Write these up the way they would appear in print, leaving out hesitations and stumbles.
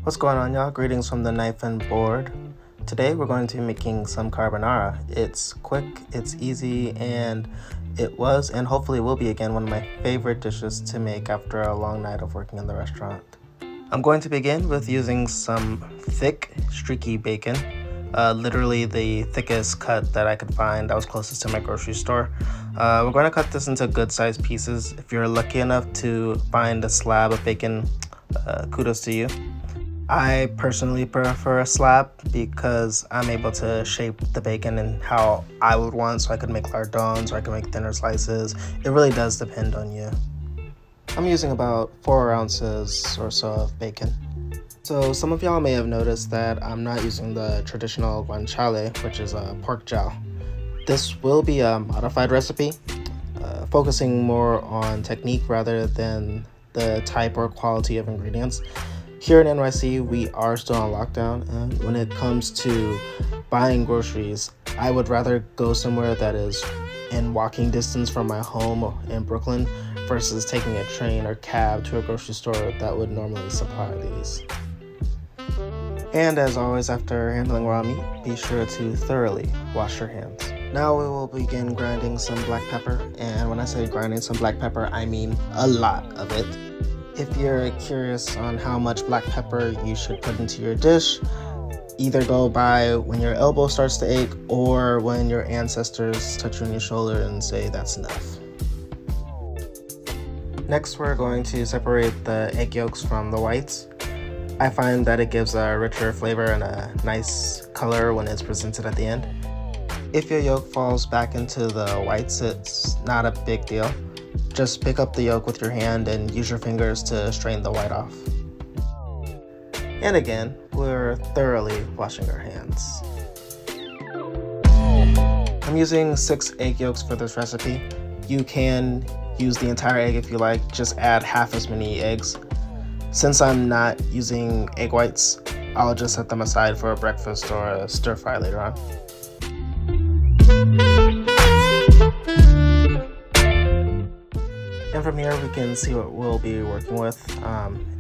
What's going on, y'all? Greetings from the knife and board. Today we're going to be making some carbonara. It's quick, it's easy, and it was and hopefully will be again one of my favorite dishes to make after a long night of working in the restaurant. I'm going to begin with using some thick, streaky bacon. Literally the thickest cut that I could find that was closest to my grocery store. We're going to cut this into good sized pieces. If you're lucky enough to find a slab of bacon, kudos to you. I personally prefer a slab because I'm able to shape the bacon in how I would want, so I could make lardons or I can make thinner slices. It really does depend on you. I'm using about 4 ounces or so of bacon. So some of y'all may have noticed that I'm not using the traditional guanciale, which is a pork jowl. This will be a modified recipe, focusing more on technique rather than the type or quality of ingredients. Here in NYC, we are still on lockdown, and when it comes to buying groceries, I would rather go somewhere that is in walking distance from my home in Brooklyn versus taking a train or cab to a grocery store that would normally supply these. And as always, after handling raw meat, be sure to thoroughly wash your hands. Now we will begin grinding some black pepper, and when I say grinding some black pepper, I mean a lot of it. If you're curious on how much black pepper you should put into your dish, either go by when your elbow starts to ache or when your ancestors touch you on your shoulder and say that's enough. Next, we're going to separate the egg yolks from the whites. I find that it gives a richer flavor and a nice color when it's presented at the end. If your yolk falls back into the whites, it's not a big deal. Just pick up the yolk with your hand and use your fingers to strain the white off. And again, we're thoroughly washing our hands. I'm using 6 egg yolks for this recipe. You can use the entire egg if you like, just add half as many eggs. Since I'm not using egg whites, I'll just set them aside for a breakfast or a stir fry later on. And from here we can see what we'll be working with,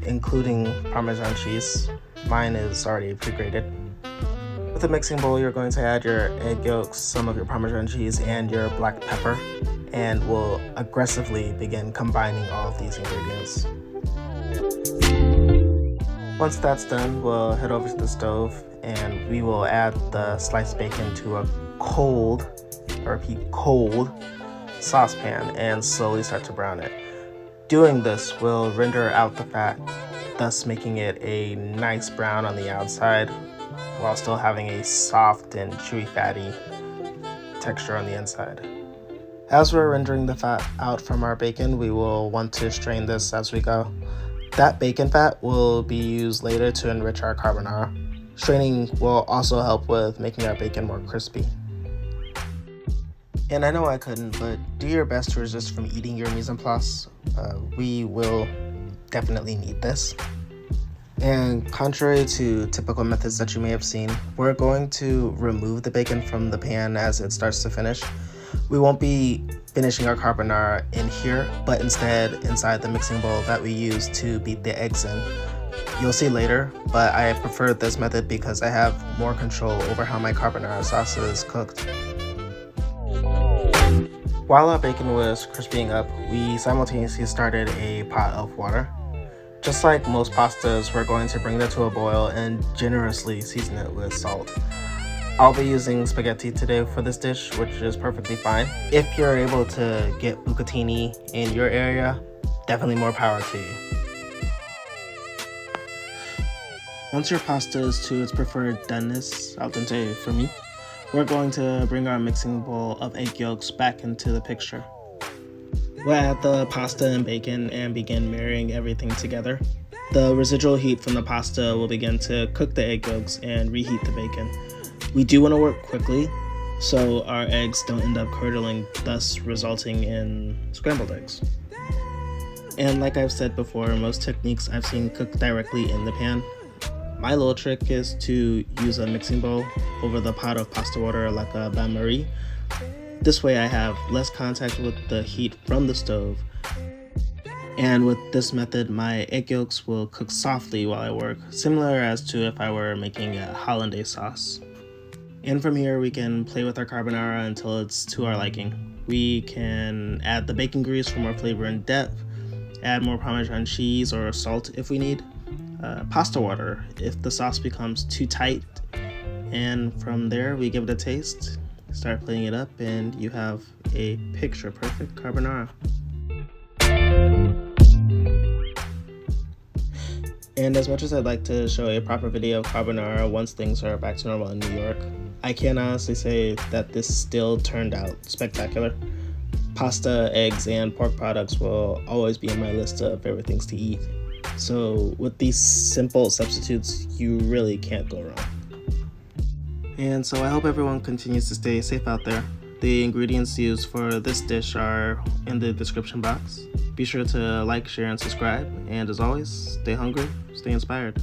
including Parmesan cheese. Mine is already pre-grated. With a mixing bowl, you're going to add your egg yolks, some of your Parmesan cheese, and your black pepper, and we'll aggressively begin combining all of these ingredients. Once that's done, we'll head over to the stove and we will add the sliced bacon to a cold saucepan and slowly start to brown it. Doing this will render out the fat, thus making it a nice brown on the outside while still having a soft and chewy fatty texture on the inside. As we're rendering the fat out from our bacon, we will want to strain this as we go. That bacon fat will be used later to enrich our carbonara. Straining will also help with making our bacon more crispy. And I know I couldn't, but do your best to resist from eating your mise en place. We will definitely need this. And contrary to typical methods that you may have seen, we're going to remove the bacon from the pan as it starts to finish. We won't be finishing our carbonara in here, but instead inside the mixing bowl that we use to beat the eggs in. You'll see later, but I prefer this method because I have more control over how my carbonara sauce is cooked. While our bacon was crisping up, we simultaneously started a pot of water. Just like most pastas, we're going to bring that to a boil and generously season it with salt. I'll be using spaghetti today for this dish, which is perfectly fine. If you're able to get bucatini in your area, definitely more power to you. Once your pasta is to its preferred doneness, al dente for me, we're going to bring our mixing bowl of egg yolks back into the picture. We'll add the pasta and bacon and begin marrying everything together. The residual heat from the pasta will begin to cook the egg yolks and reheat the bacon. We do want to work quickly so our eggs don't end up curdling, thus resulting in scrambled eggs. And like I've said before, most techniques I've seen cook directly in the pan. My little trick is to use a mixing bowl over the pot of pasta water like a bain-marie. This way I have less contact with the heat from the stove And with this method, my egg yolks will cook softly while I work, similar as to if I were making a hollandaise sauce. And from here, we can play with our carbonara until it's to our liking. We can add the bacon grease for more flavor and depth, add more Parmesan cheese or salt if we need, pasta water if the sauce becomes too tight, and from there we give it a taste, start plating it up, and you have a picture-perfect carbonara. And as much as I'd like to show a proper video of carbonara once things are back to normal in New York, I can honestly say that this still turned out spectacular. Pasta, eggs, and pork products will always be on my list of favorite things to eat. So with these simple substitutes, you really can't go wrong. And so I hope everyone continues to stay safe out there. The ingredients used for this dish are in the description box. Be sure to like, share, and subscribe. And as always, stay hungry, stay inspired.